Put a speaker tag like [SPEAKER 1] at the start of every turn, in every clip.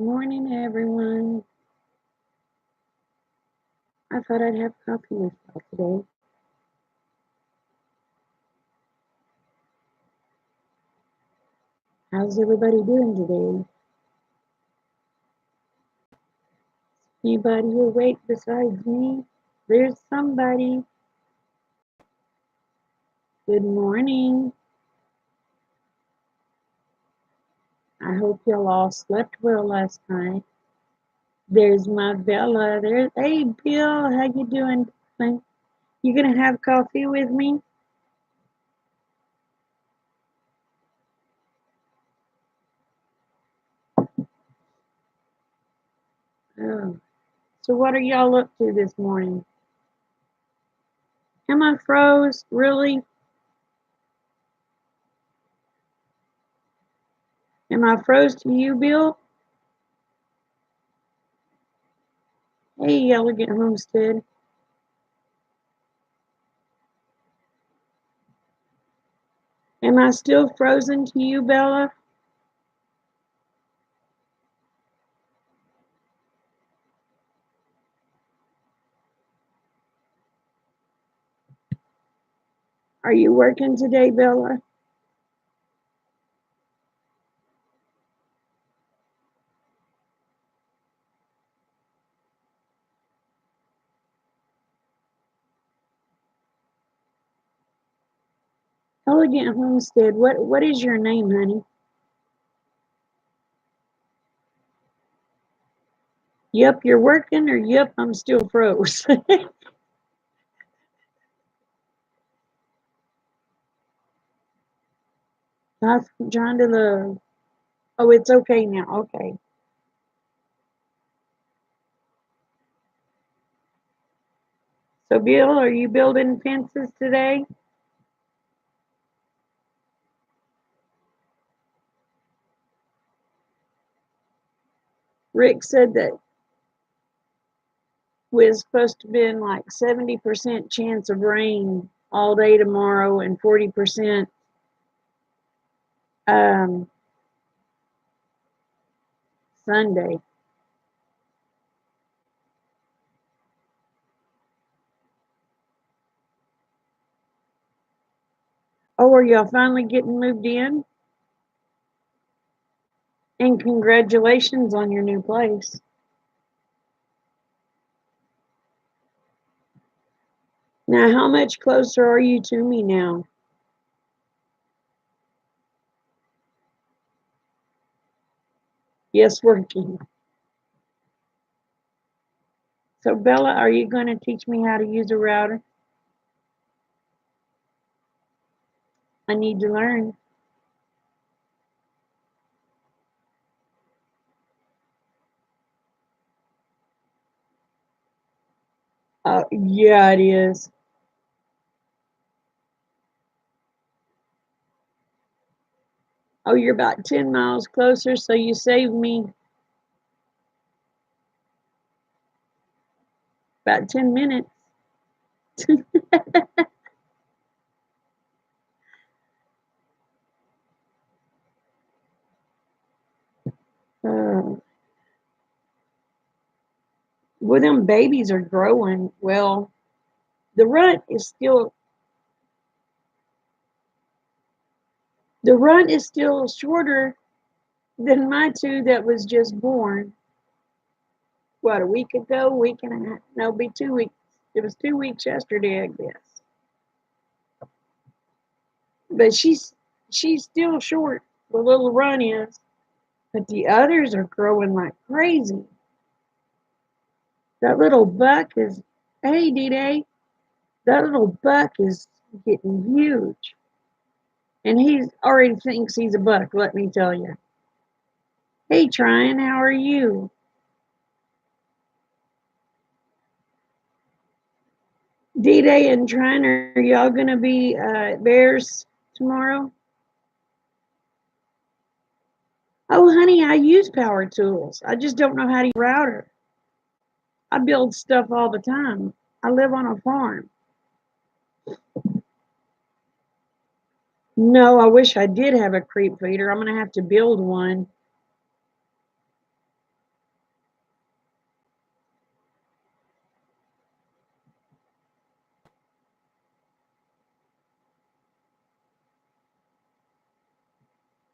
[SPEAKER 1] Morning, everyone. I thought I'd have coffee with y'all today. How's everybody doing today? Anybody awake besides me? There's somebody. Good morning. I hope y'all all slept well last night. There's my Bella. Hey, Bill. How you doing? You gonna have coffee with me? Oh. So what are y'all up to this morning? Am I froze? Really? Am I froze to you, Bill? Hey, Elegant Homestead. Am I still frozen to you, Bella? Are you working today, Bella? Elegant Homestead, what is your name, honey? Yep, you're working, or yep, I'm still froze. That's John to the. Oh, it's okay now. Okay. So, Bill, are you building fences today? Rick said that was supposed to be like 70% chance of rain all day tomorrow and 40% um, Sunday. Oh, are y'all finally getting moved in? And congratulations on your new place. Now, how much closer are you to me now? Yes, working. So, Bella, are you going to teach me how to use a router? I need to learn. Yeah, it is. Oh, you're about 10 miles closer, so you saved me about 10 minutes. Uh, well, them babies are growing. Well, the runt is still the runt is still shorter than my two that was just born. What, a week ago, week and a half? No, it'll be 2 weeks. It was 2 weeks yesterday, I guess. But she's still short. The little run is, but the others are growing like crazy. That little buck is, hey, D-Day, that little buck is getting huge. And he already thinks he's a buck, let me tell you. Hey, Tryon, how are you? D-Day and Tryon, are y'all going to be at Bears tomorrow? Oh, honey, I use power tools. I just don't know how to use a router. I build stuff all the time. I live on a farm. No, I wish I did have a creep feeder. I'm going to have to build one.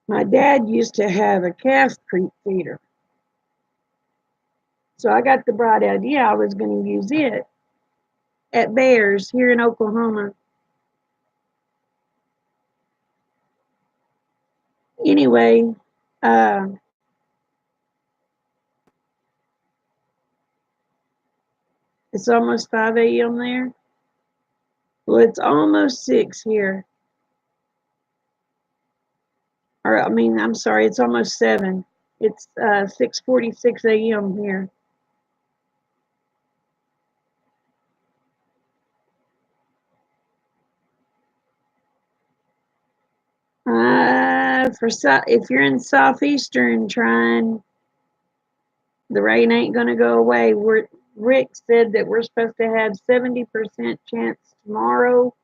[SPEAKER 1] My dad used to have a calf creek feeder. So I got the bright idea I was going to use it at Bears here in Oklahoma. Anyway, uh, it's almost 5 a.m. there. Well, it's almost 6 here. Or, I mean, I'm sorry, it's almost 7. It's 6:46 a.m. here. If you're in southeastern trying, the rain ain't going to go away. Rick said that we're supposed to have 70% chance tomorrow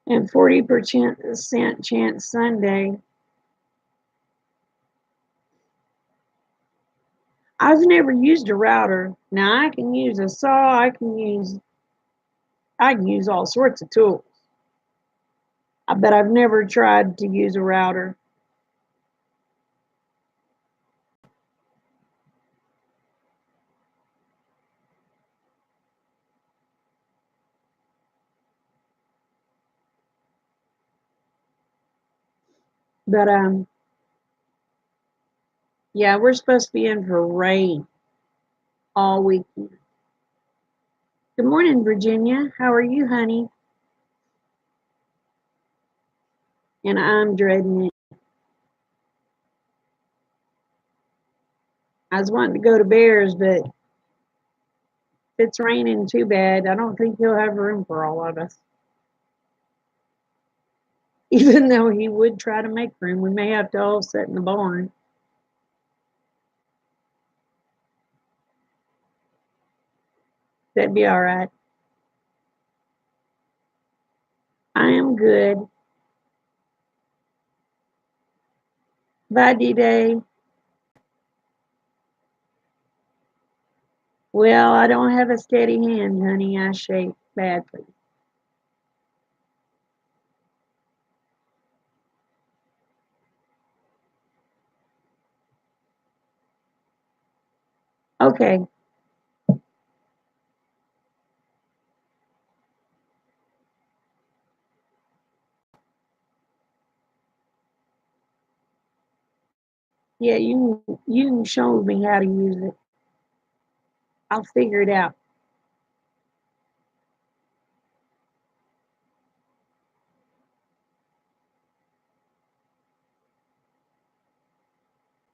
[SPEAKER 1] and 40% chance Sunday. I've never used a router. Now I can use a saw. I can use all sorts of tools. But I've never tried to use a router. But yeah, we're supposed to be in for rain all weekend. Good morning, Virginia. How are you, honey? And I'm dreading it. I was wanting to go to Bears, but if it's raining too bad, I don't think he'll have room for all of us. Even though he would try to make room, we may have to all sit in the barn. That'd be all right. I am good. Bye, D-Day. Well, I don't have a steady hand, honey. I shake badly. Okay. Yeah, you can show me how to use it. I'll figure it out.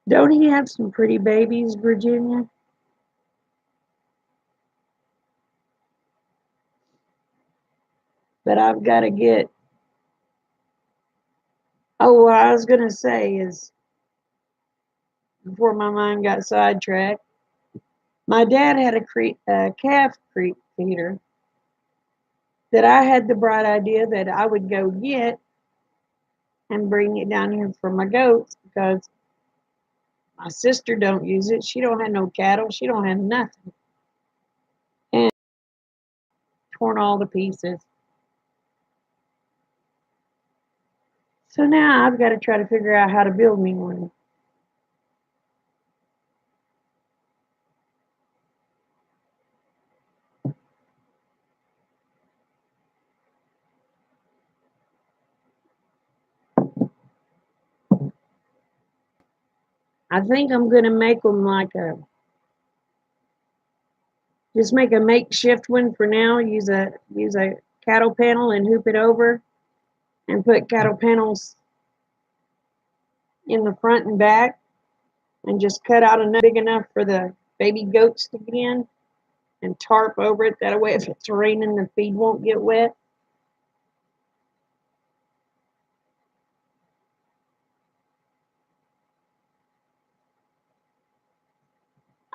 [SPEAKER 1] Don't he have some pretty babies, Virginia? But I've got to get. Oh, what I was gonna say is before my mind got sidetracked. My dad had a calf creek feeder that I had the bright idea that I would go get and bring it down here for my goats because my sister don't use it. She don't have no cattle. She don't have nothing. And torn all to pieces. So now I've got to try to figure out how to build me one. I think I'm gonna make them like just make a makeshift one for now. Use a cattle panel and hoop it over, and put cattle panels in the front and back, and just cut out enough big enough for the baby goats to get in, and tarp over it. That way, if it's raining, the feed won't get wet.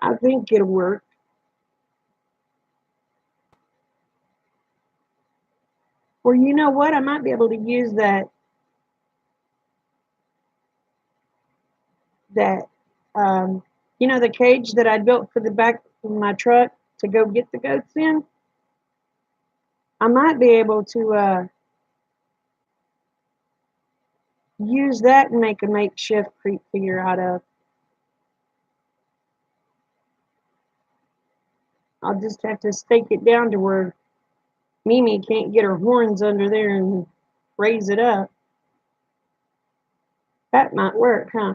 [SPEAKER 1] I think it'll work. Or you know what? I might be able to use that um, the cage that I built for the back of my truck to go get the goats in. I might be able to use that and make a makeshift creep figure out of. I'll just have to stake it down to where Mimi can't get her horns under there and raise it up. That might work, huh?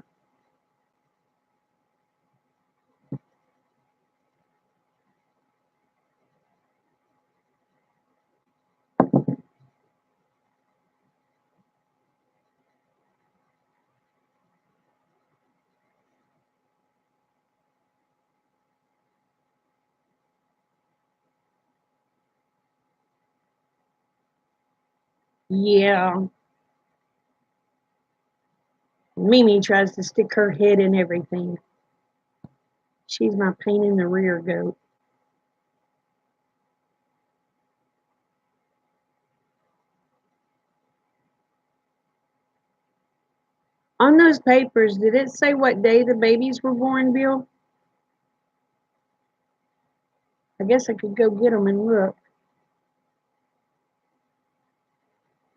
[SPEAKER 1] Yeah. Mimi tries to stick her head in everything. She's my pain in the rear goat. On those papers, did it say what day the babies were born, Bill? I guess I could go get them and look.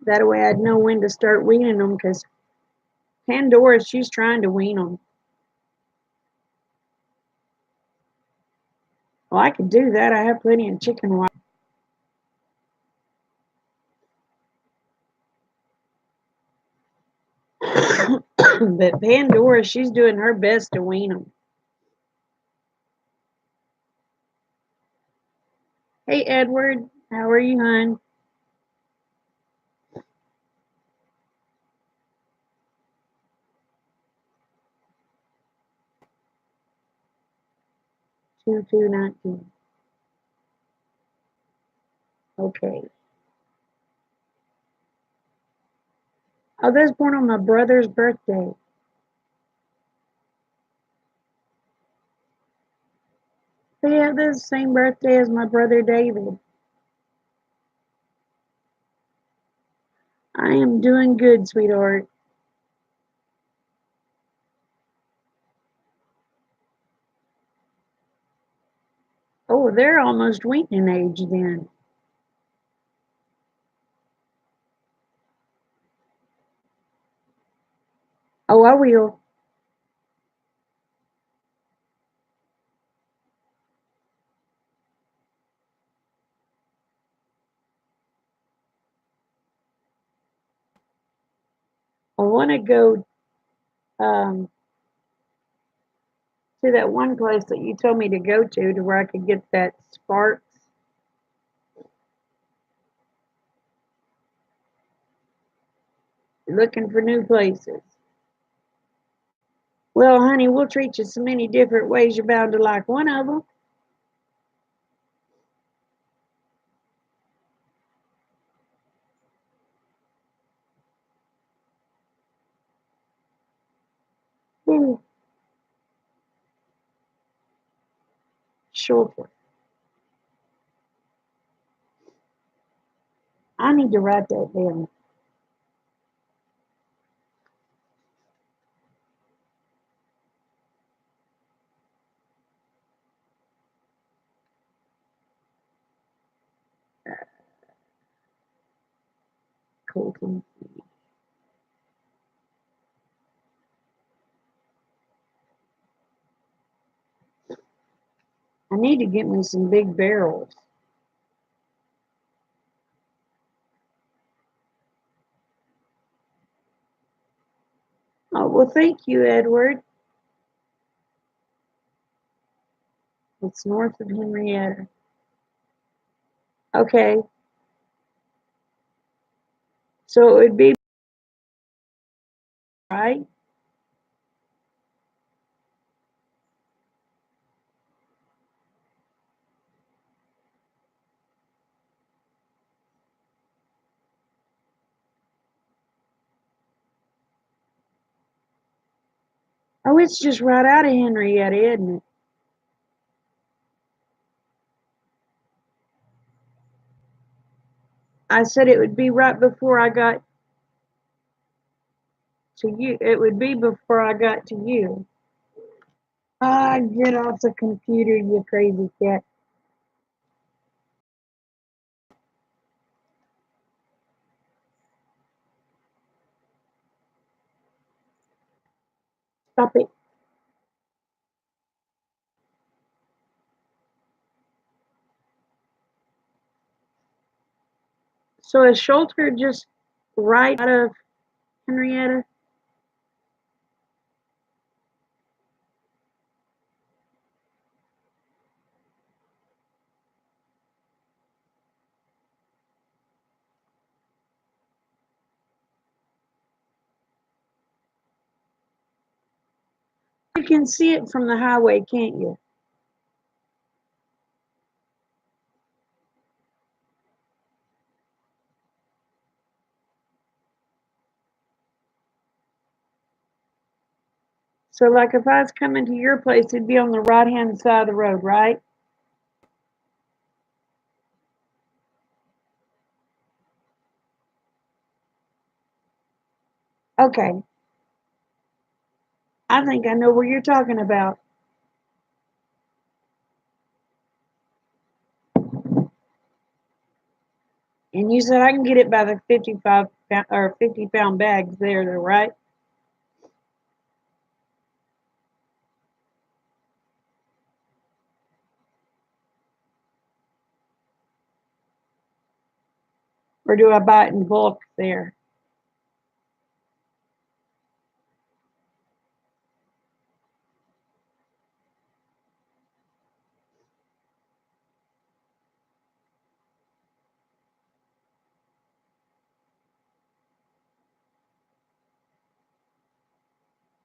[SPEAKER 1] That way I'd know when to start weaning them, because Pandora, she's trying to wean them. Well, I could do that. I have plenty of chicken wire. But Pandora, she's doing her best to wean them. Hey, Edward, how are you, hon? 2219. Okay. Oh, that's born on my brother's birthday. They have the same birthday as my brother David. I am doing good, sweetheart. Oh, they're almost weaning age then. Oh, I will. I want to go um, to that one place that you told me to go to where I could get that Sparks. Looking for new places. Well, honey, we'll treat you so many different ways. You're bound to like one of them. Hmm, sure. I need to write that down. Colton. I need to get me some big barrels. Oh, well, thank you, Edward. It's north of Henrietta. Okay, so it would be right. Oh, it's just right out of Henrietta, isn't it? I said it would be right before I got to you. It would be before I got to you. Ah, get off the computer, you crazy cat. Stop it. So is Shelter just right out of Henrietta? You can see it from the highway, can't you? So like if I was coming to your place, it'd be on the right hand side of the road, right? Okay. I think I know where you're talking about. And you said I can get it by the 55 pound, or 50-pound bags there, though, right? Or do I buy it in bulk there?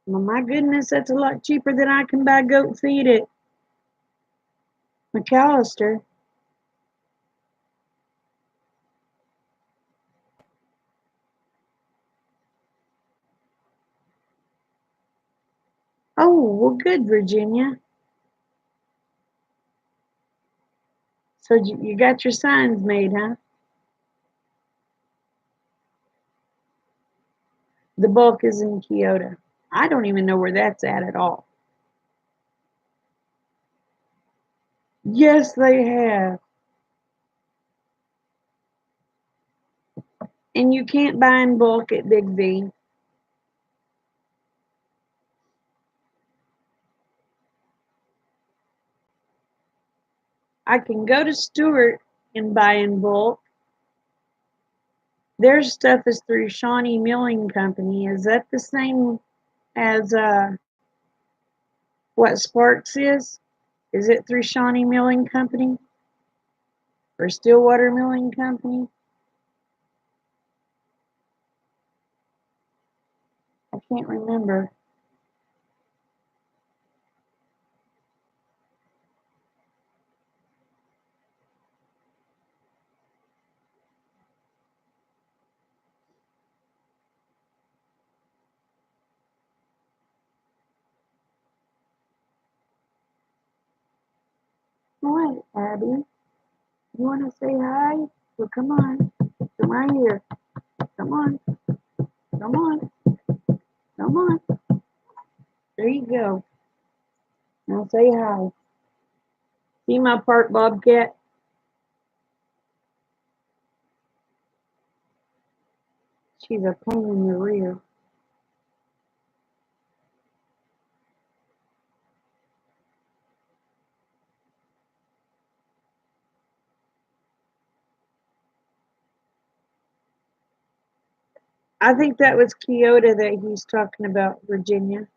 [SPEAKER 1] Well, my goodness, that's a lot cheaper than I can buy goat feed at McAllister. Oh, well, good, Virginia. So you got your signs made, huh? The bulk is in Kyoto. I don't even know where that's at all. Yes, they have. And you can't buy in bulk at Big V. I can go to Stewart and buy in bulk. Their stuff is through Shawnee Milling Company. Is that the same as what Sparks is? Is it through Shawnee Milling Company or Stillwater Milling Company? I can't remember. What, Abby? You want to say hi? Well, come on. Come right here. Come on. Come on. Come on. There you go. Now say hi. See my park bobcat? She's a pain in the rear. I think that was Kyoto that he's talking about, Virginia.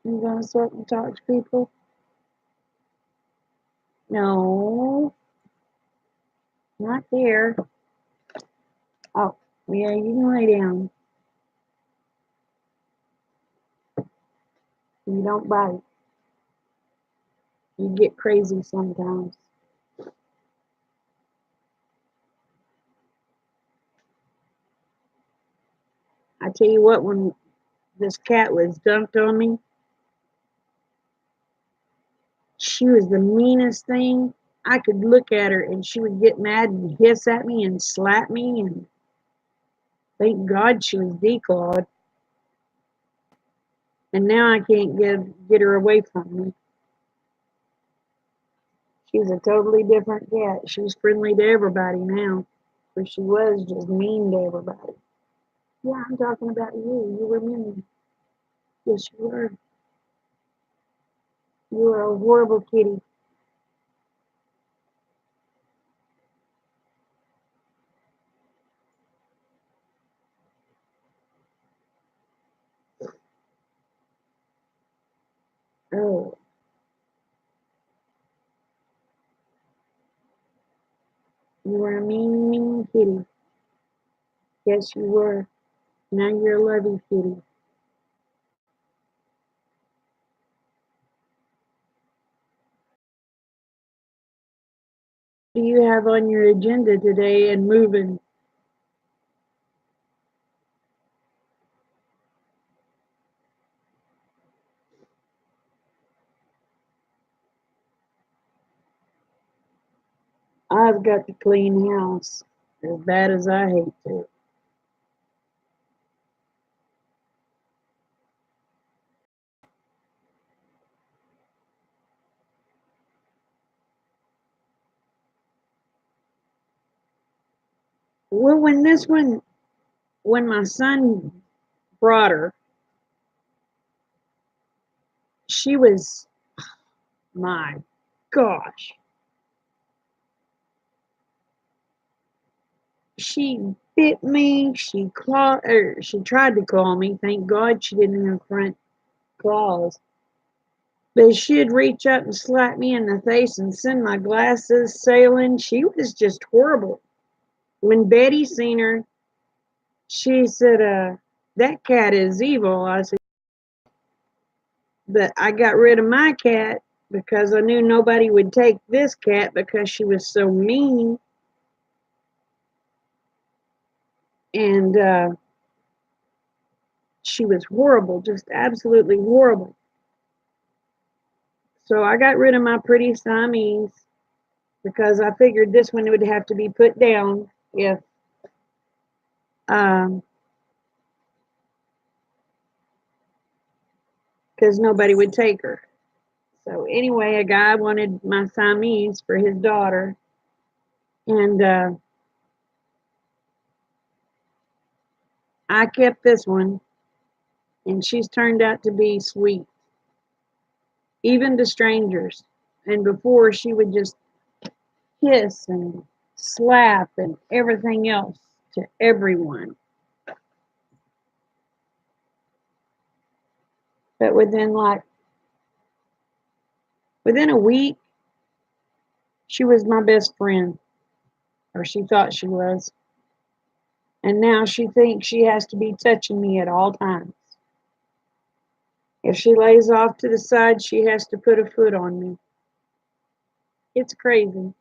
[SPEAKER 1] You gonna sit and talk to people? No, not there. Oh, yeah, you can lay down. You don't bite. You get crazy sometimes. I tell you what, when this cat was dumped on me, she was the meanest thing. I could look at her and she would get mad and hiss at me and slap me, and thank God she was declawed. And now I can't get her away from me. She's a totally different cat. She's friendly to everybody now, where she was just mean to everybody. Yeah, I'm talking about you. You were mean. Yes, you were. You were a horrible kitty. Oh, you were a mean, mean kitty. Yes, you were. Now you're a lovey kitty. What do you have on your agenda today and moving? I've got to clean house, as bad as I hate to. Well, when my son brought her, she was, my gosh, she bit me. She tried to claw me. Thank God she didn't have front claws. But she'd reach up and slap me in the face and send my glasses sailing. She was just horrible. When Betty seen her, she said, that cat is evil. I said, but I got rid of my cat because I knew nobody would take this cat because she was so mean. And she was horrible, just absolutely horrible. So I got rid of my pretty Siamese because I figured this one would have to be put down if um, because nobody would take her. So anyway, a guy wanted my Siamese for his daughter, and I kept this one, and she's turned out to be sweet, even to strangers. And before, she would just kiss and slap and everything else to everyone. But within a week, she was my best friend, or she thought she was. And now she thinks she has to be touching me at all times. If she lays off to the side, she has to put a foot on me. It's crazy.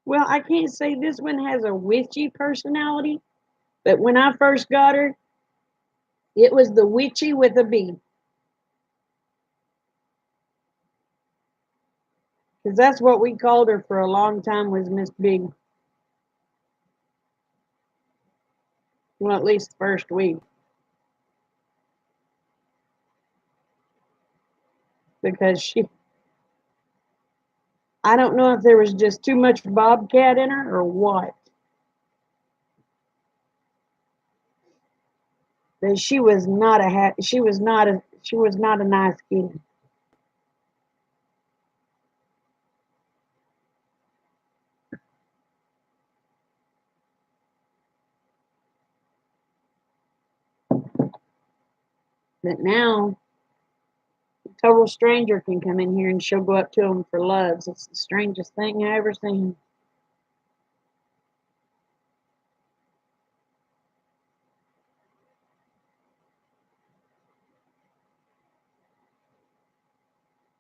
[SPEAKER 1] Well, I can't say this one has a witchy personality, but when I first got her, it was the witchy with a B, because that's what we called her for a long time was Miss Big. Well, at least the first week, because I don't know if there was just too much bobcat in her or what, but she was not a nice kitty. But now, a total stranger can come in here and she'll go up to them for loves. It's the strangest thing I ever seen.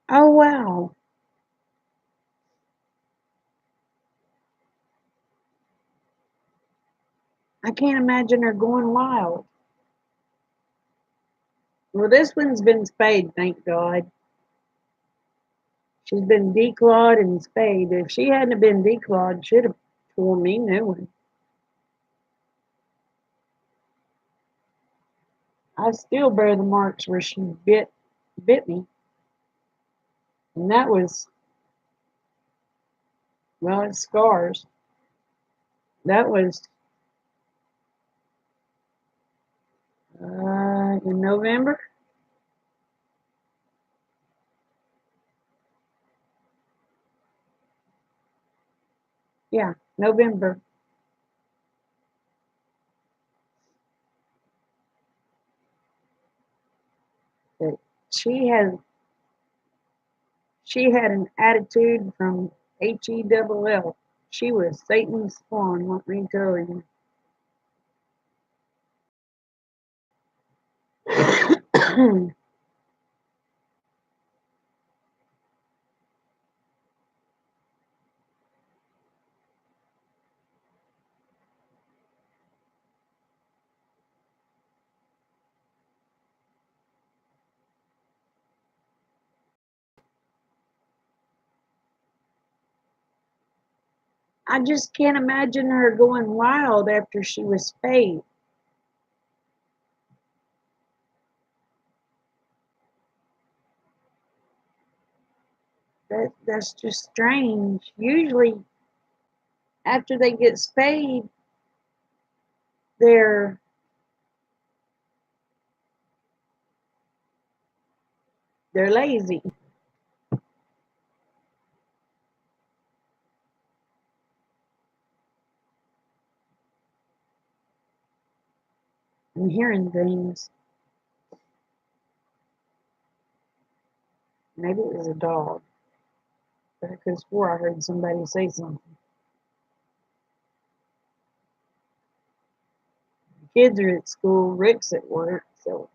[SPEAKER 1] Oh, wow. I can't imagine her going wild. Well, this one's been spayed, thank God. She's been declawed and spayed. If she hadn't been declawed, she'd have torn me new one. I still bear the marks where she bit me, and that was, well, it's scars. That was in November. Yeah, November. But she has she had an attitude from Hell. She was Satan's spawn, let me tell you. I just can't imagine her going wild after she was spayed. That's just strange. Usually, after they get spayed, they're they're lazy. I'm hearing things. Maybe it was a dog. But I could have swore I heard somebody say something. The kids are at school. Rick's at work, so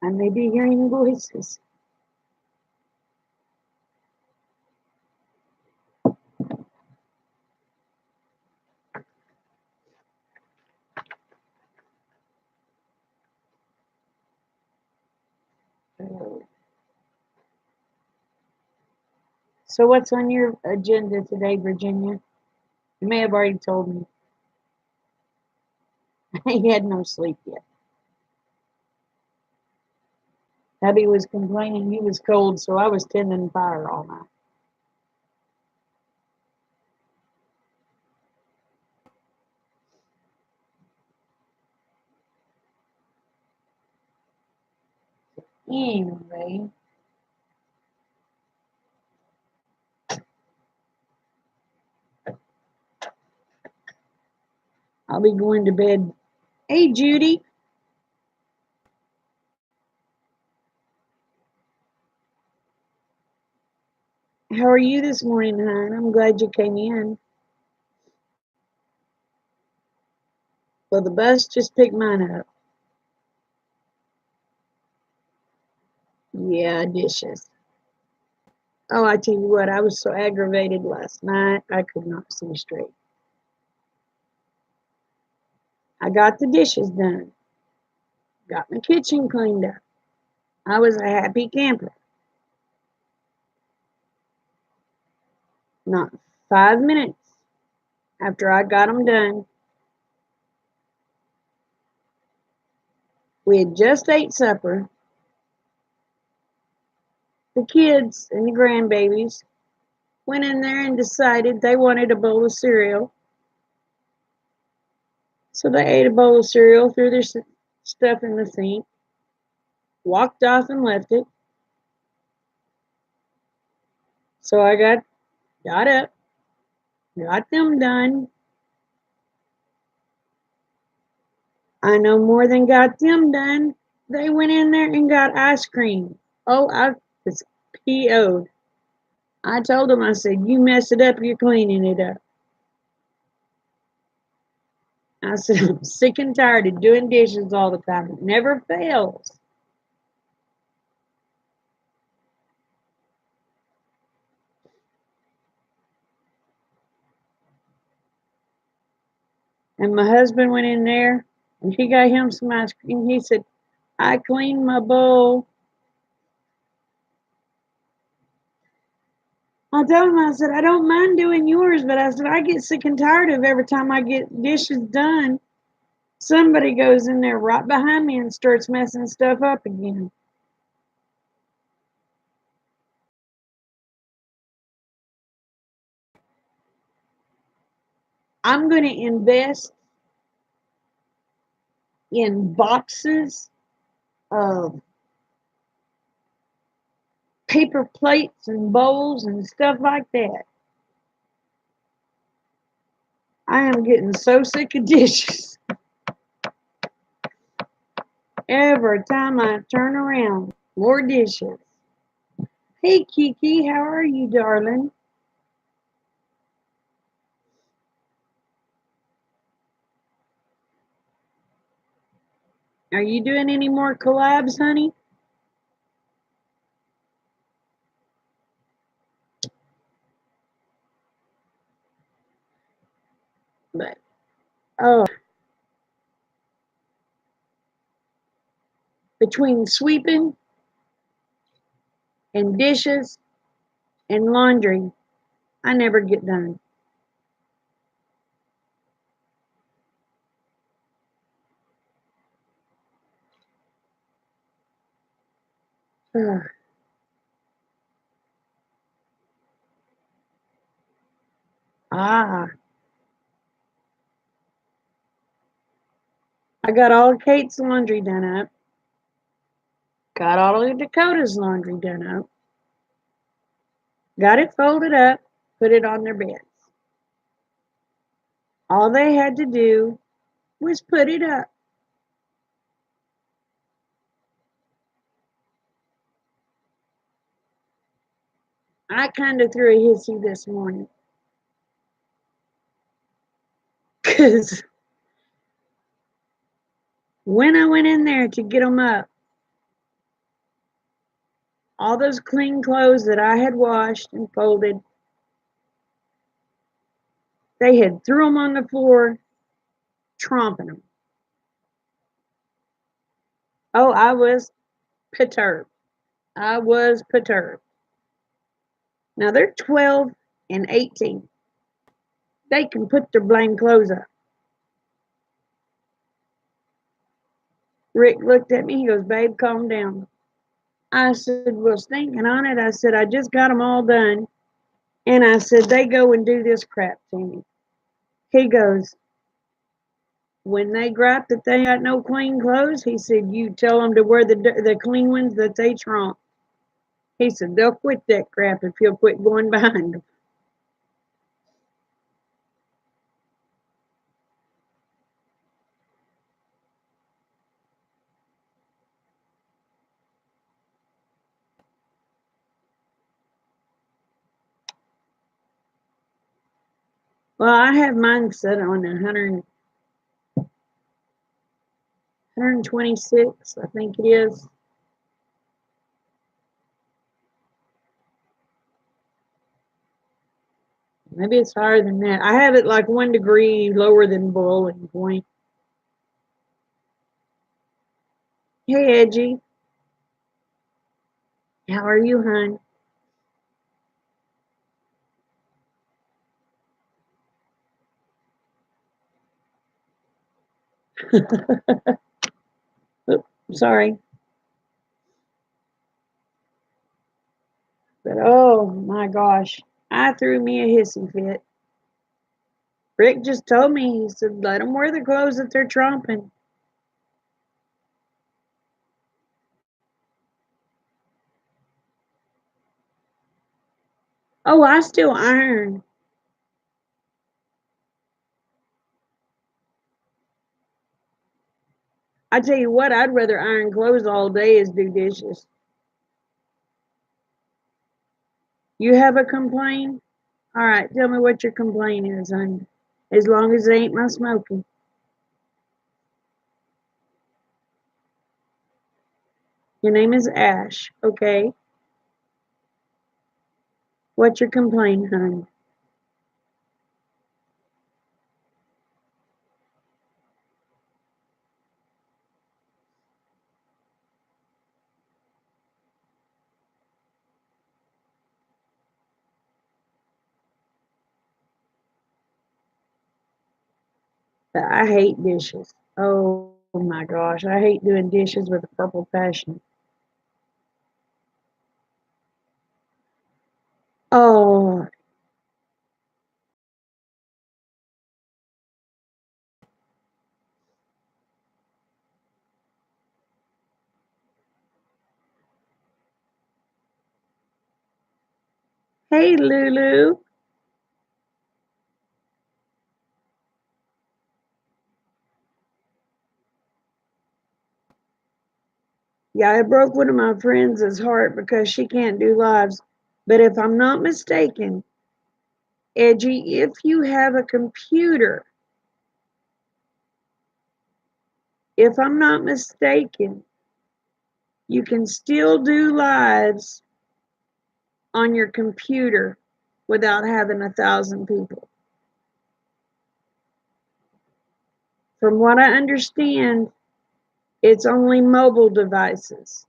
[SPEAKER 1] I may be hearing voices. So, what's on your agenda today, Virginia? You may have already told me. He had no sleep yet. Hubby was complaining he was cold, so I was tending fire all night. Anyway, I'll be going to bed. Hey, Judy, how are you this morning, hon? I'm glad you came in. Well, the bus just picked mine up. Yeah, dishes. Oh, I tell you what, I was so aggravated last night, I could not see straight. I got the dishes done, got my kitchen cleaned up. I was a happy camper. Not 5 minutes after I got them done, we had just ate supper. The kids and the grandbabies went in there and decided they wanted a bowl of cereal. So they ate a bowl of cereal, threw their stuff in the sink, walked off and left it. So I got up, got them done. I no more than got them done. They went in there and got ice cream. Oh, I was PO'd. I told them, I said, you mess it up, you're cleaning it up. I said, I'm sick and tired of doing dishes all the time. It never fails. And my husband went in there and he got him some ice cream. He said, I cleaned my bowl. I told him, I said, I don't mind doing yours, but I said, I get sick and tired of every time I get dishes done, somebody goes in there right behind me and starts messing stuff up again. I'm going to invest in boxes of paper plates and bowls and stuff like that. I am getting so sick of dishes. Every time I turn around, more dishes. Hey, Kiki, how are you, darling? Are you doing any more collabs, honey? But, oh, between sweeping and dishes and laundry, I never get done. Ugh. Ah, I got all Kate's laundry done up. Got all of Dakota's laundry done up. Got it folded up, put it on their beds. All they had to do was put it up. I kind of threw a hissy this morning because when I went in there to get them up, all those clean clothes that I had washed and folded, they had threw them on the floor, tromping them. Oh, I was perturbed. I was perturbed. Now they're 12 and 18. They can put their blame clothes up. Rick looked at me. He goes, babe, calm down. I said, well, thinking on it, I said, I just got them all done. And I said, they go and do this crap to me. He goes, when they gripe that they got no clean clothes, he said, you tell them to wear the clean ones that they trump. He said, they'll quit that crap if you'll quit going behind them. Well, I have mine set on 126, I think it is. Maybe it's higher than that. I have it like 1 degree lower than boiling point. Hey, Edgy, how are you, hon? Oops, sorry. But oh my gosh, I threw me a hissy fit. Rick just told me, he said, let them wear the clothes that they're tromping. Oh, I still iron. I tell you what, I'd rather iron clothes all day as do dishes. You have a complaint? All right, tell me what your complaint is, honey. As long as it ain't my smoking. Your name is Ash, okay? What's your complaint, honey? I hate dishes. Oh my gosh, I hate doing dishes with a purple passion. Oh, hey Lulu. Yeah, I broke one of my friends' heart because she can't do lives. But if I'm not mistaken, Edgy, if you have a computer, if I'm not mistaken, you can still do lives on your computer without having 1,000 people. From what I understand, it's only mobile devices.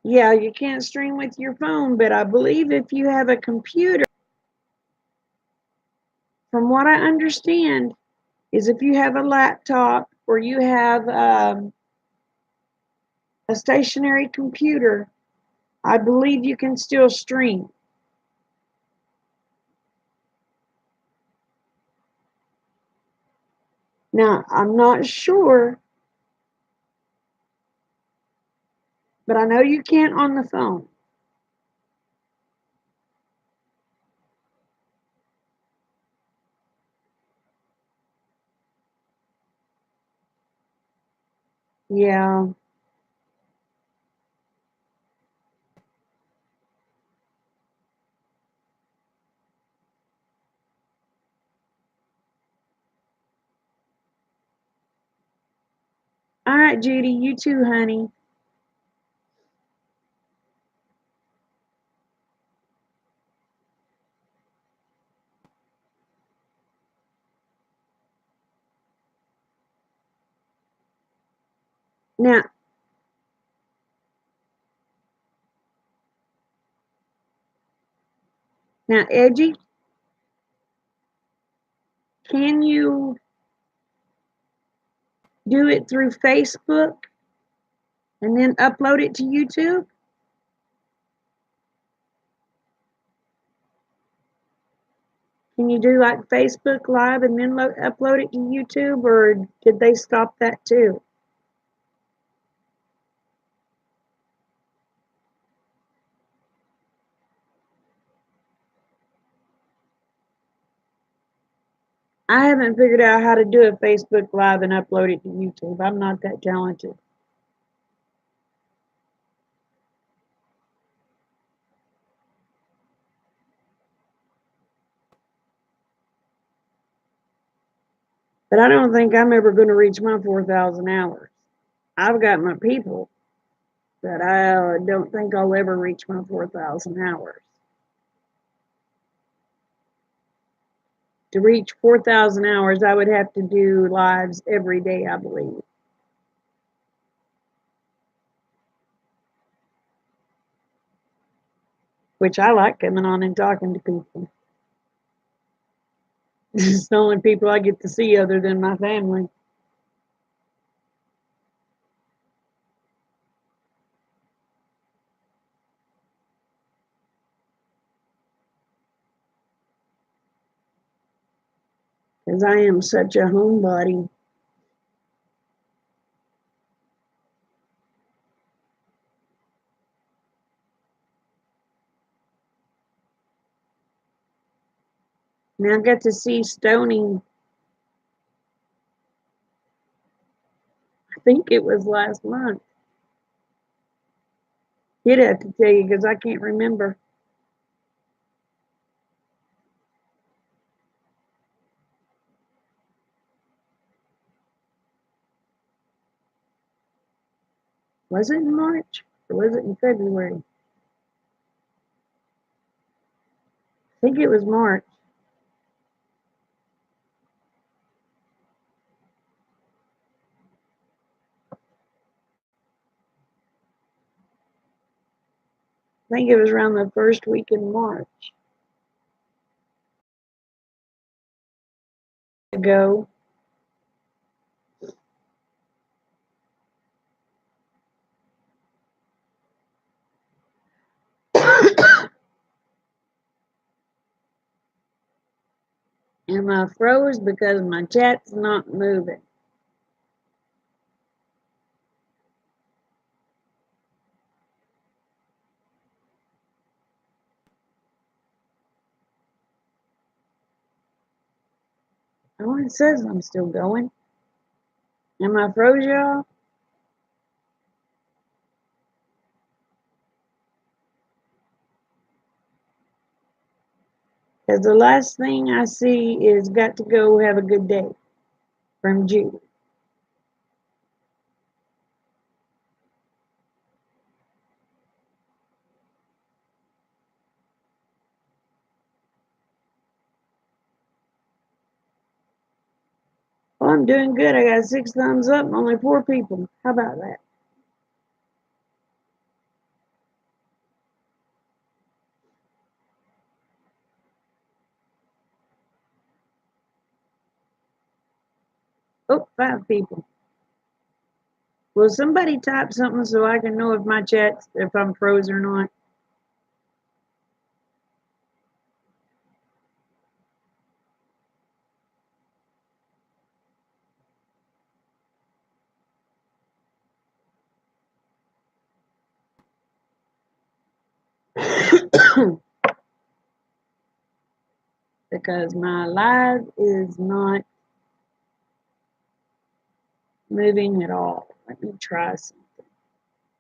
[SPEAKER 1] Yeah, you can't stream with your phone, but I believe if you have a computer, from what I understand, is if you have a laptop or you have a stationary computer, I believe you can still stream. Now, I'm not sure, but I know you can't on the phone. Yeah. All right, Judy, you too, honey. Now, now, Edgy, can you do it through Facebook and then upload it to YouTube? Can you do like Facebook Live and then upload it to YouTube, or did they stop that too? I haven't figured out how to do a Facebook Live and upload it to YouTube. I'm not that talented. But I don't think I'm ever going to reach my 4,000 hours. I've got my people, but I don't think I'll ever reach my 4,000 hours. To reach 4,000 hours, I would have to do lives every day, I believe, which I like coming on and talking to people. It's the only people I get to see other than my family. Because I am such a homebody. And I got to see Stony, I think it was last month. He'd have to tell you because I can't remember. Was it in March? Or was it in February? I think it was March. I think it was around the first week in March. Ago. Am I froze because my chat's not moving? Oh, it says I'm still going. Am I froze, y'all? Because the last thing I see is got to go have a good day from Judy. Well, I'm doing good. I got 6 thumbs up and only 4 people. How about that? Oh, 5 people. Will somebody type something so I can know if my chat's, if I'm froze or not? Because my live is not moving at all. Let me try something.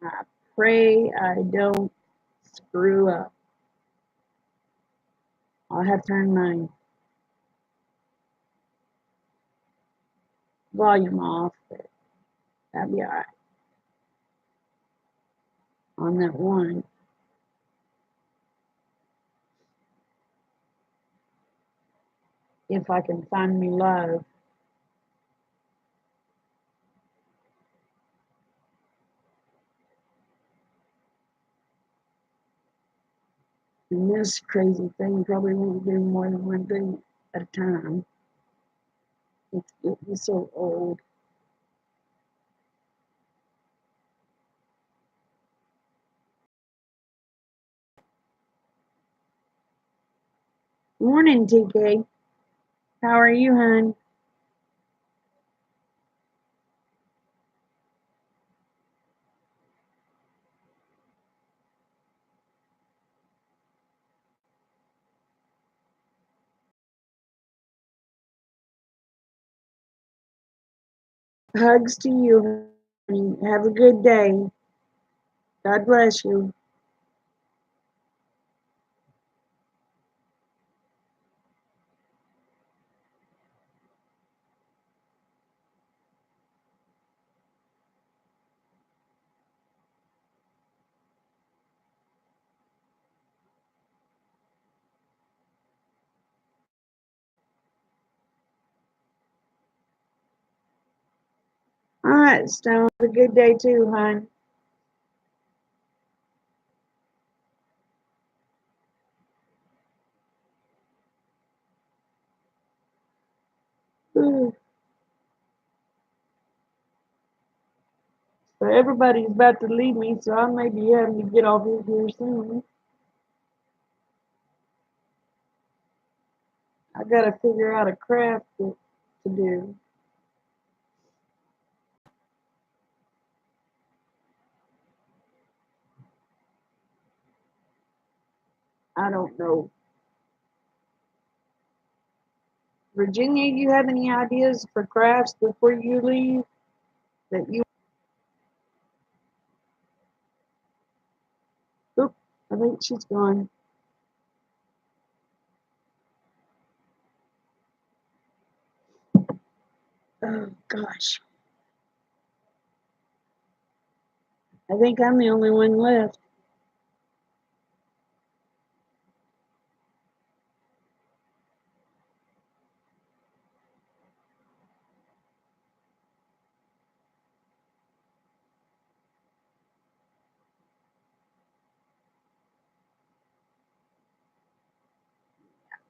[SPEAKER 1] I pray I don't screw up. I'll have to turn my volume off, but that'll be alright. On that one. If I can find me live. And this crazy thing probably won't do more than one thing at a time. It's getting so old. Morning, TK. How are you, hon? Hugs to you, honey. Have a good day. God bless you. All right, Stone. Have a good day too, hon. Ooh. So everybody's about to leave me, so I may be having to get off here soon. I gotta figure out a craft to do. I don't know. Virginia, you have any ideas for crafts before you leave that you? Oop, I think she's gone. Oh gosh, I think I'm the only one left.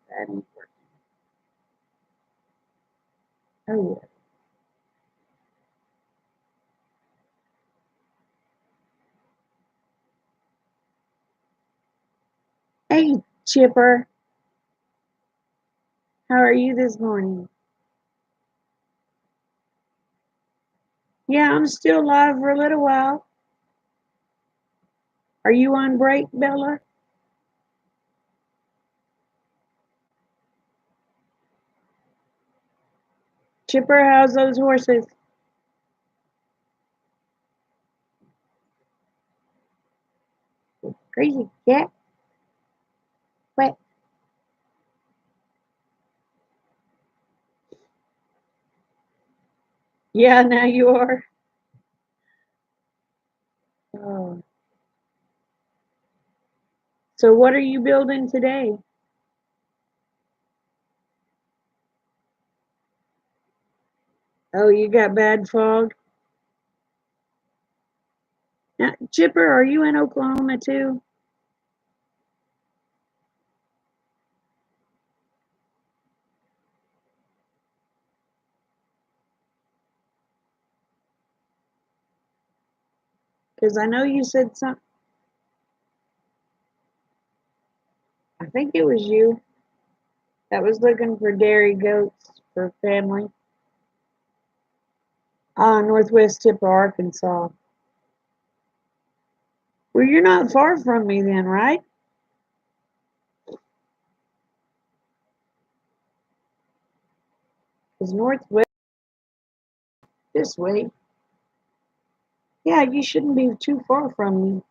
[SPEAKER 1] That ain't working. Oh, yeah. Hey, Chipper. How are you this morning? Yeah, I'm still alive for a little while. Are you on break, Bella? Chipper, how's those horses? Crazy cat. What? Yeah, now you are. Oh. So what are you building today? Oh, you got bad fog? Now, Chipper, are you in Oklahoma too? Because I know you said something. I think it was you that was looking for dairy goats for family. Northwest tip of Arkansas. Well, you're not far from me then, right? Because Northwest this way. Yeah, you shouldn't be too far from me.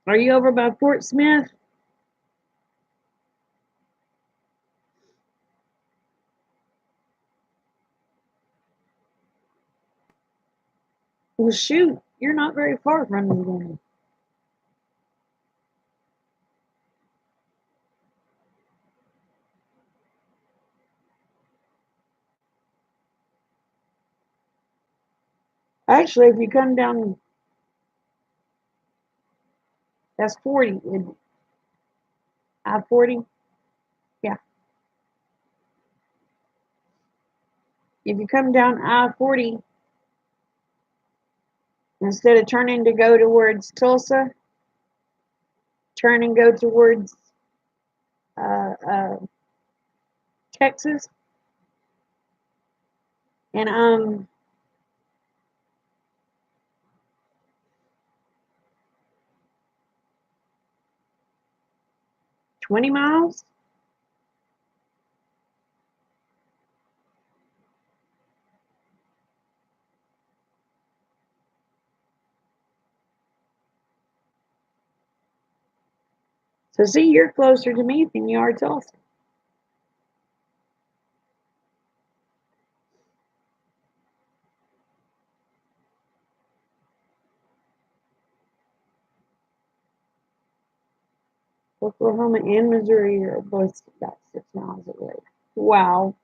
[SPEAKER 1] Are you over by Fort Smith? Well, shoot, you're not very far from me then. Actually, if you come down, that's 40. I-40? Yeah. If you come down I-40, instead of turning to go towards Tulsa, turn and go towards uh, uh, Texas. And 20 miles. So see, you're closer to me than you are Tulsa. Oklahoma and Missouri are both about 6 miles away. Wow.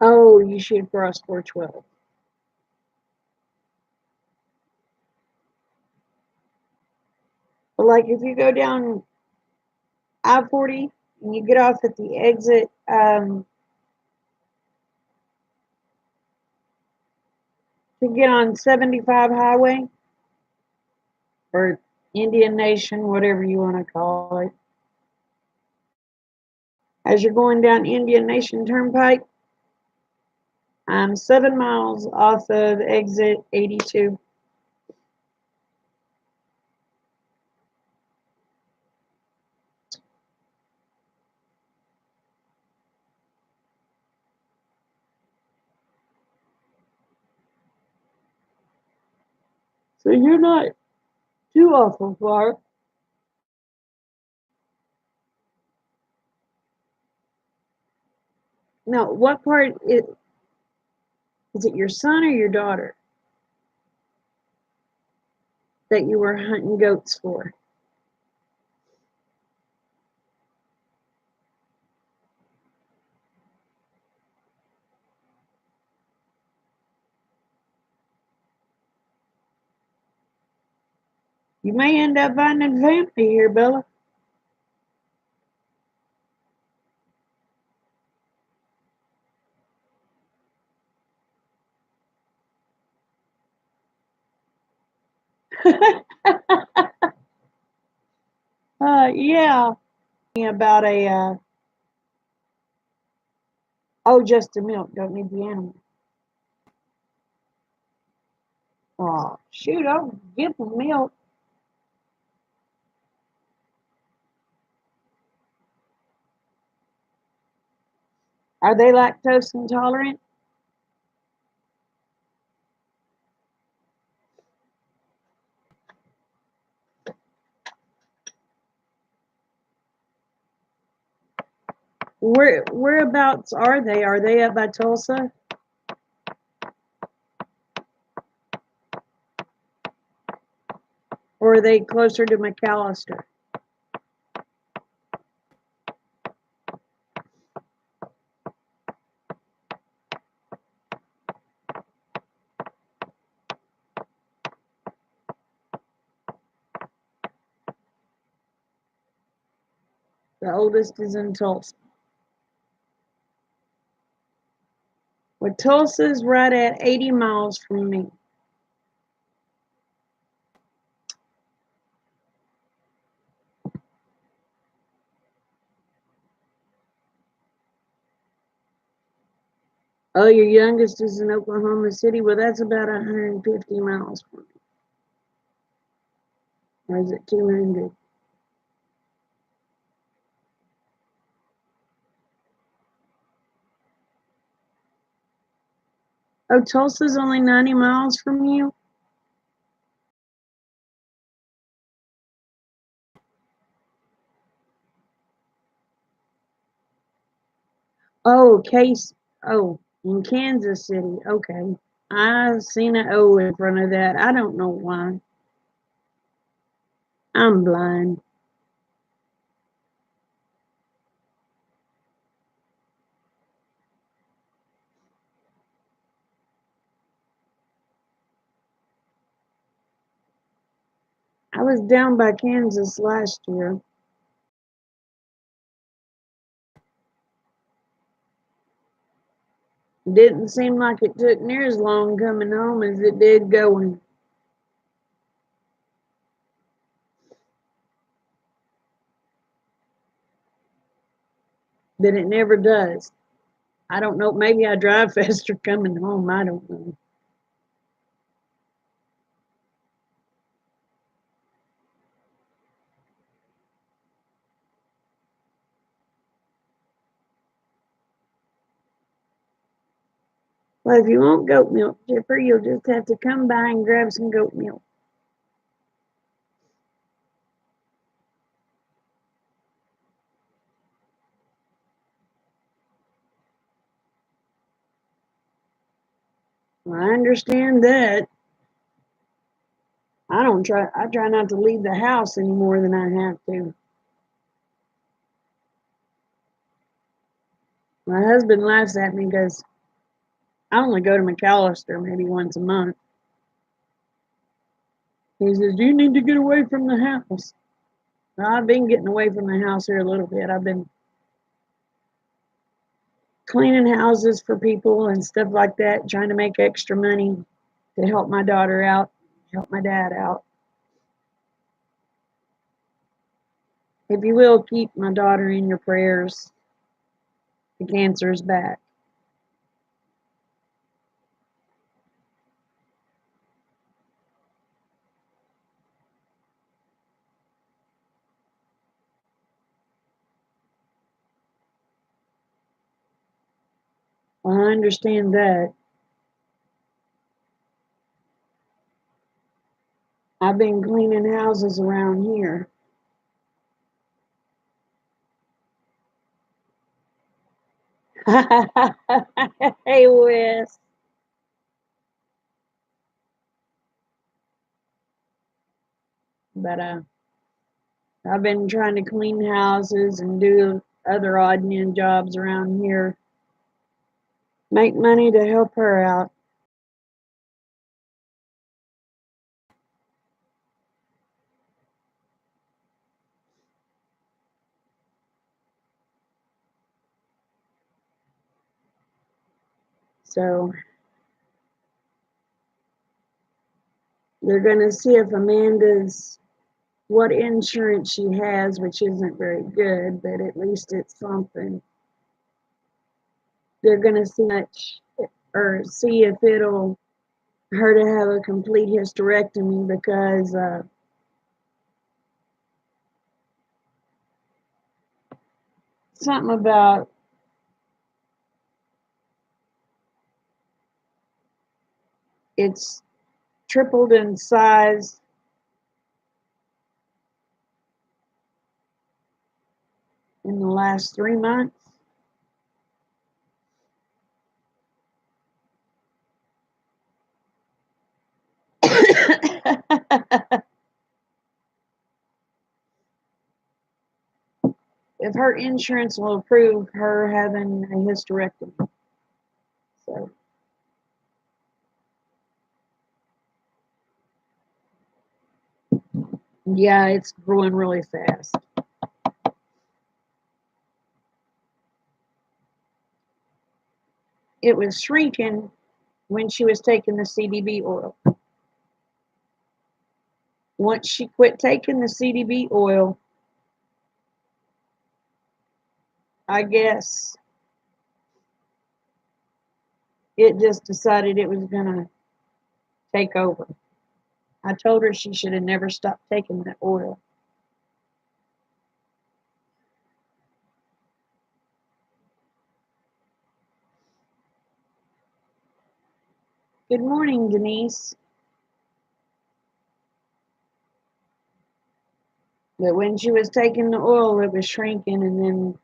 [SPEAKER 1] Oh, you should cross 412. But like if you go down I-40 and you get off at the exit to get on 75 highway or Indian Nation, whatever you want to call it. As you're going down Indian Nation Turnpike, I'm 7 miles off of exit 82. So you're not too awful far. Now, what part is it your son or your daughter that you were hunting goats for? You may end up finding family here, Bella. Yeah. About a, oh, just the milk. Don't need the animal. Oh, shoot, I'll give them milk. Are they lactose intolerant? Whereabouts are they? Are they up by Tulsa? Or are they closer to McAllister? The oldest is in Tulsa. Well, Tulsa's right at 80 miles from me. Oh, your youngest is in Oklahoma City? Well, that's about 150 miles from me. Or is it 200? Oh, Tulsa's only 90 miles from you? Oh, Case. Oh, in Kansas City. Okay. I seen an O in front of that. I don't know why. I'm blind. I was down by Kansas last year. Didn't seem like it took near as long coming home as it did going. But it never does. I don't know. Maybe I drive faster coming home. I don't know. Well, if you want goat milk, Chipper, you'll just have to come by and grab some goat milk. Well, I understand that. I try not to leave the house any more than I have to. My husband laughs at me because I only go to McAllister maybe once a month. He says, "You need to get away from the house." Well, I've been getting away from the house here a little bit. I've been cleaning houses for people and stuff like that, trying to make extra money to help my daughter out, help my dad out. If you will, keep my daughter in your prayers. The cancer is back. I understand that. I've been cleaning houses around here. Hey, Wes. But I've been trying to clean houses and do other odd and end jobs around here. Make money to help her out. So they're going to see if Amanda's what insurance she has, which isn't very good, but at least it's something. They're going to see much or see if it'll her to have a complete hysterectomy because something about it's tripled in size in the last 3 months. If her insurance will approve her having a hysterectomy. So, yeah, it's growing really fast. It was shrinking when she was taking the CDB oil. Once she quit taking the CDB oil, I guess it just decided it was going to take over. I told her she should have never stopped taking that oil. Good morning, Denise. But when she was taking the oil, it was shrinking, and then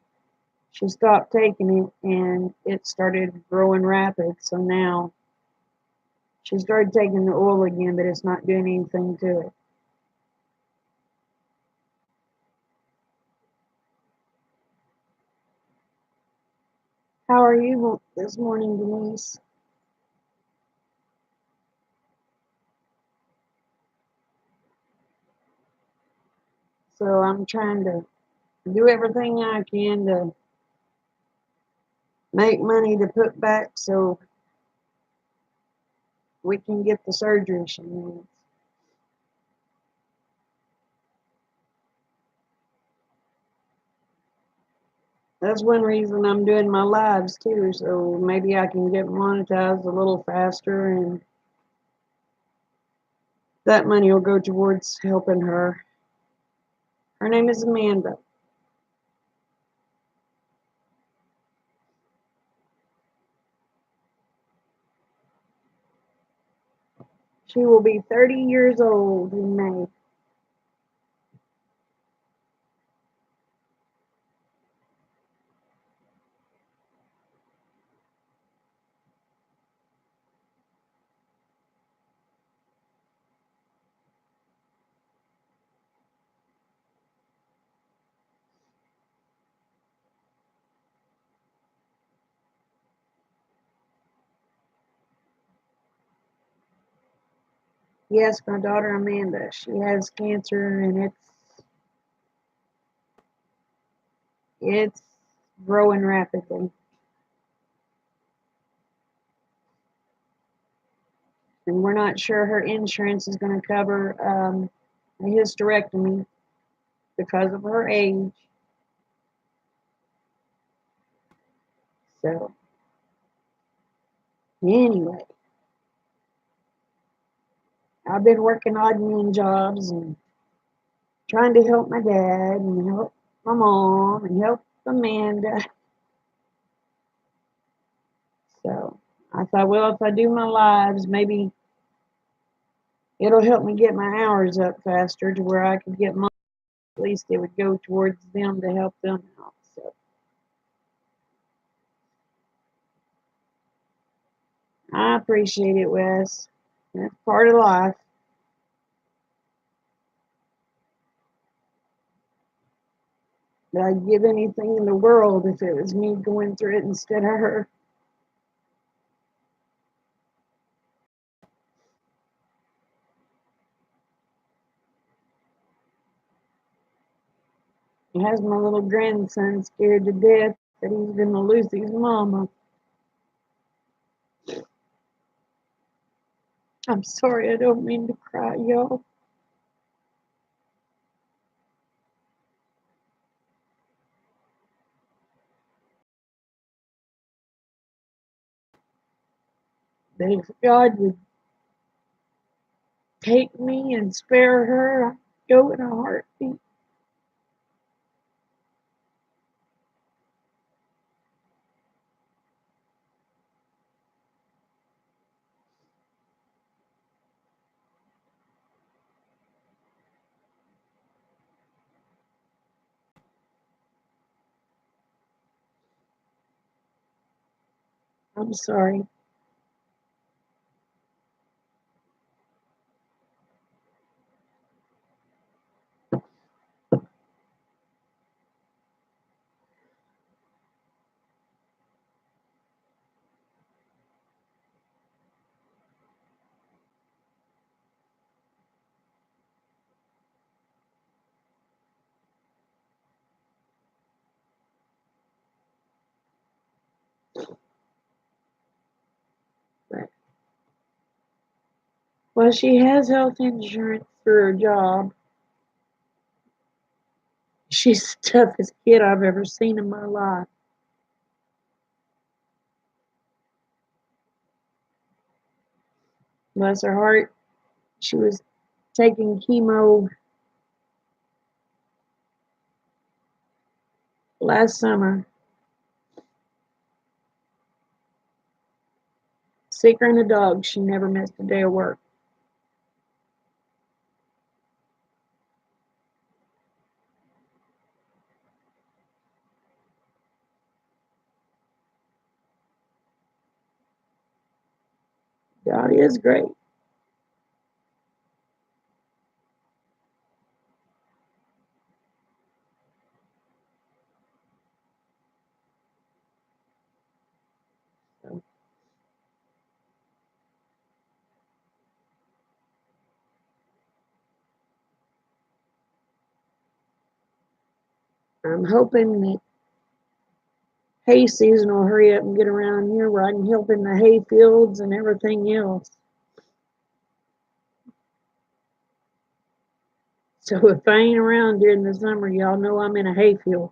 [SPEAKER 1] she stopped taking it, and it started growing rapid. So now she started taking the oil again, but it's not doing anything to it. How are you this morning, Denise? So I'm trying to do everything I can to make money to put back so we can get the surgery she needs. That's one reason I'm doing my lives too, so maybe I can get monetized a little faster, and that money will go towards helping her. Her name is Amanda. She will be 30 years old in May. Yes, my daughter Amanda. She has cancer, and it's growing rapidly. And we're not sure her insurance is going to cover a hysterectomy because of her age. So, anyway, I've been working odd and end jobs and trying to help my dad and help my mom and help Amanda. So I thought, well, if I do my lives, maybe it'll help me get my hours up faster to where I could get money. At least it would go towards them to help them out. So I appreciate it, Wes. That's part of life. But I'd give anything in the world if it was me going through it instead of her. It has my little grandson scared to death that he's going to lose his mama. I'm sorry, I don't mean to cry, y'all. But if God would take me and spare her, I'd go in a heartbeat. I'm sorry. But, well, she has health insurance through her job. She's the toughest kid I've ever seen in my life. Bless her heart. She was taking chemo last summer. Sicker than a dog. She never missed a day of work. God is great. So I'm hoping that hay season will hurry up and get around here where I can help in the hay fields and everything else. So if I ain't around during the summer, y'all know I'm in a hay field.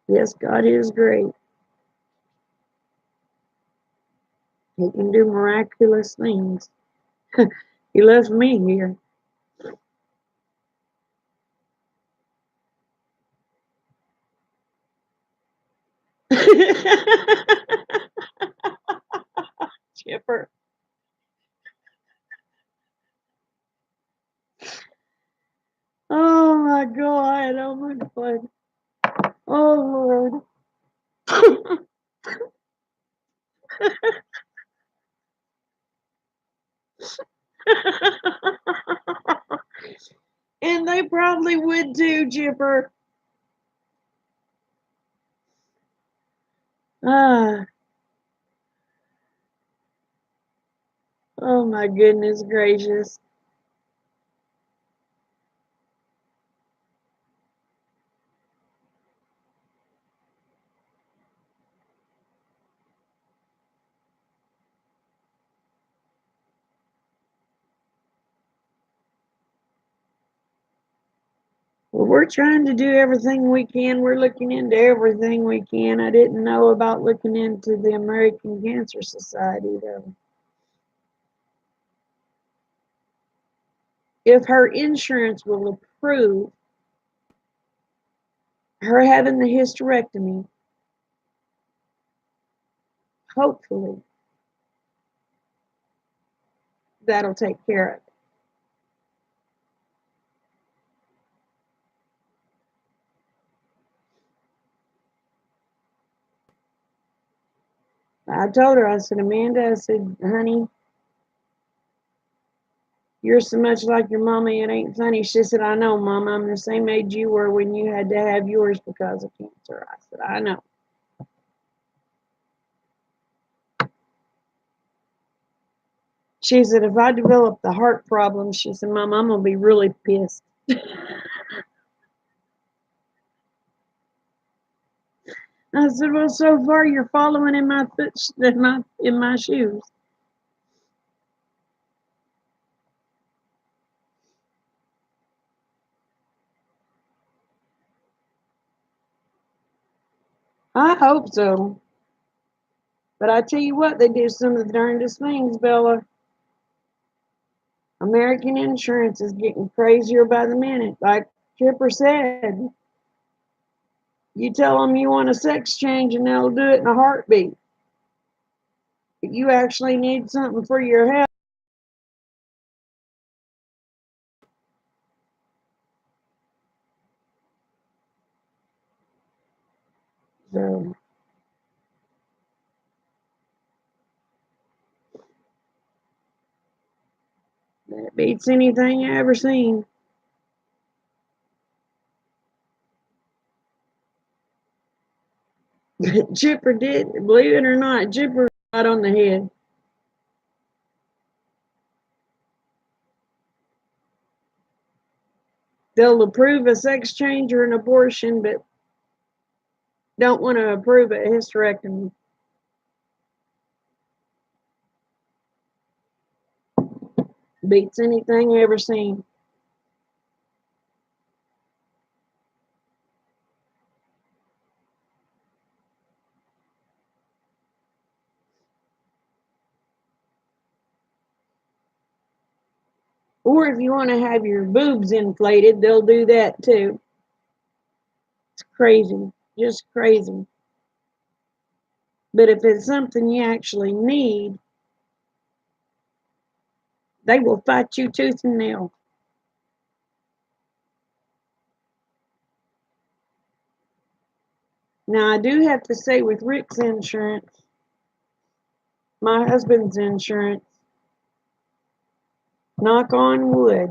[SPEAKER 1] Yes, God is great. He can do miraculous things. He left me here. Chipper. Oh my God. Oh my God. Oh Lord. And they probably would too, Chipper. Ah, oh my goodness gracious. Well, we're trying to do everything we can. We're looking into everything we can. I didn't know about looking into the American Cancer Society, though. If her insurance will approve her having the hysterectomy, hopefully that'll take care of it. I told her, I said, Amanda, I said, honey, you're so much like your mama, it ain't funny. She said, I know, Mama, I'm the same age you were when you had to have yours because of cancer. I said, I know. She said, if I develop the heart problem, she said, Mom, I'm going to be really pissed. I said, well, so far you're following in my in my shoes. I hope so. But I tell you what, they do some of the darndest things, Bella. American insurance is getting crazier by the minute. Like Chipper said, you tell them you want a sex change and they'll do it in a heartbeat. If you actually need something for your health, so that beats anything I ever seen. Chipper did, believe it or not, Chipper got on the head. They'll approve a sex change or an abortion, but don't want to approve a hysterectomy. Beats anything I ever seen. Or if you want to have your boobs inflated, they'll do that too. It's crazy, just crazy. But if it's something you actually need, they will fight you tooth and nail. Now, I do have to say, with Rick's insurance, my husband's insurance, knock on wood.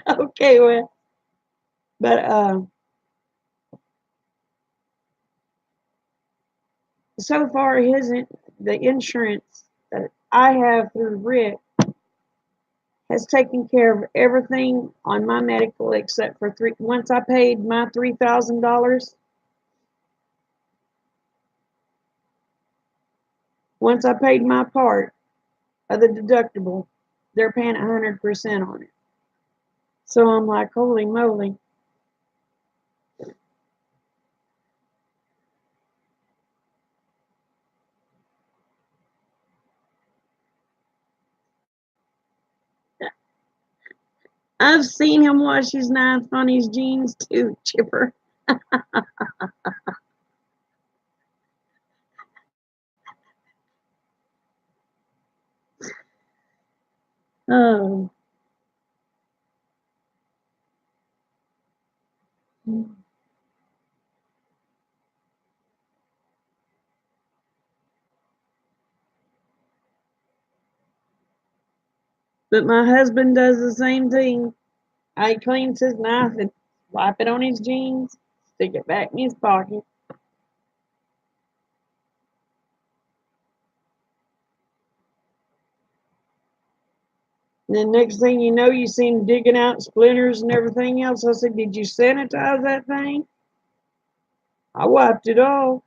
[SPEAKER 1] Okay, well, but so far, the insurance that I have through Rick has taken care of everything on my medical except for three. Once I paid my $3,000, once I paid my part of the deductible, they're paying 100% on it. So I'm like, holy moly. I've seen him wash his knife on his jeans too, Chipper. Oh. But my husband does the same thing. I cleans his knife and wipe it on his jeans, stick it back in his pocket. And then next thing you know, you see him digging out splinters and everything else. I said, did you sanitize that thing? I wiped it off.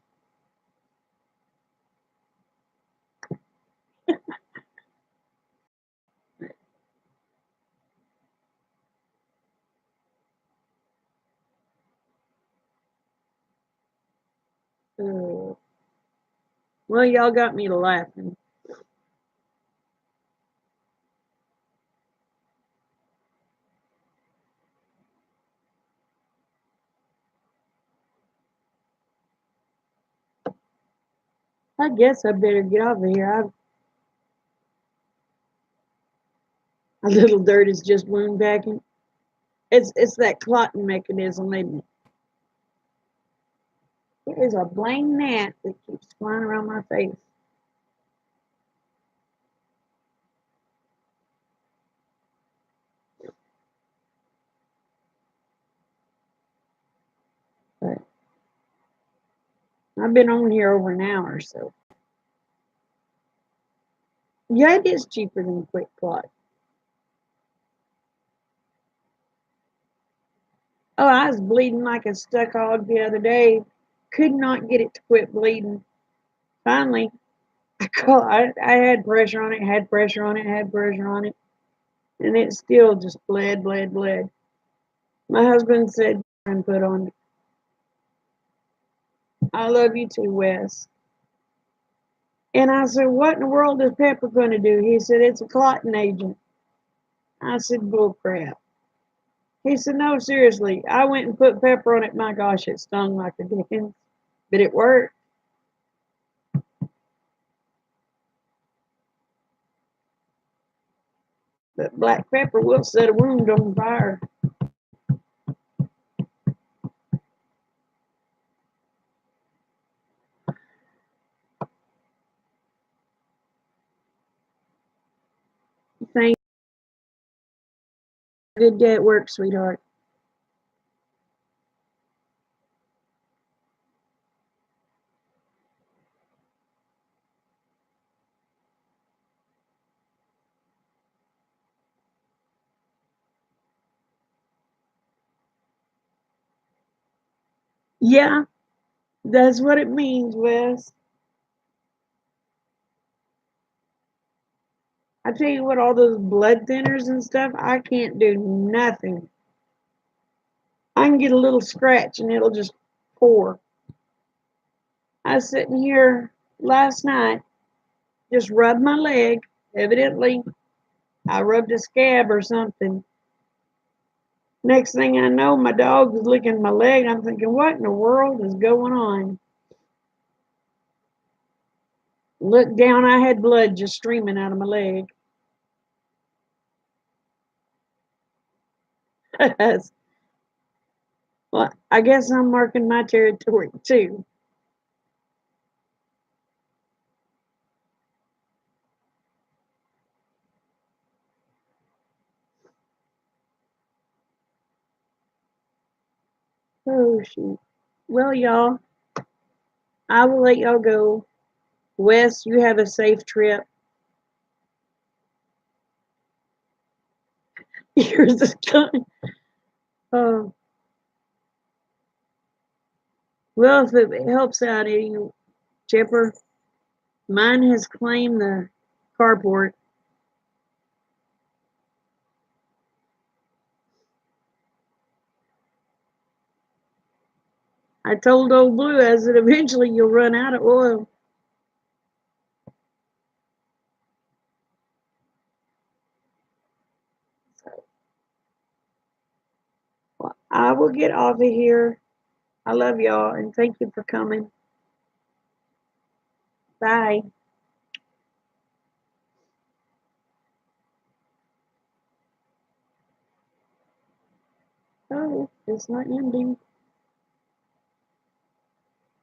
[SPEAKER 1] Oh, well, y'all got me to laughing. I guess I better get off of here. A little dirt is just wound backing. It's that clotting mechanism, isn't it? It is a blame gnat that keeps flying around my face. But I've been on here over an hour, so yeah, it is cheaper than Quick Clot. Oh, I was bleeding like a stuck hog the other day. Could not get it to quit bleeding. Finally, I had pressure on it, had pressure on it, had pressure on it, and it still just bled, bled, bled. My husband said, and put on, I love you too, Wes. And I said, what in the world is pepper going to do? He said, it's a clotting agent. I said, bull crap. He said, no, seriously. I went and put pepper on it. My gosh, it stung like a dickens, but it worked. But black pepper will set a wound on fire. Thank you. Good day at work, sweetheart. Yeah, that's what it means, Wes. I tell you what, all those blood thinners and stuff, I can't do nothing. I can get a little scratch and it'll just pour. I was sitting here last night, just rubbed my leg. Evidently, I rubbed a scab or something. Next thing I know, my dog was licking my leg. I'm thinking, what in the world is going on? Looked down, I had blood just streaming out of my leg. Well, I guess I'm marking my territory too. Oh, shoot. Well, y'all, I will let y'all go. Wes, you have a safe trip. Yours is coming. Oh, well, if it helps out any, Chipper, mine has claimed the carport. I told old Blue, I said, eventually you'll run out of oil. Well, I will get off of here. I love y'all and thank you for coming. Bye. Oh, it's not ending.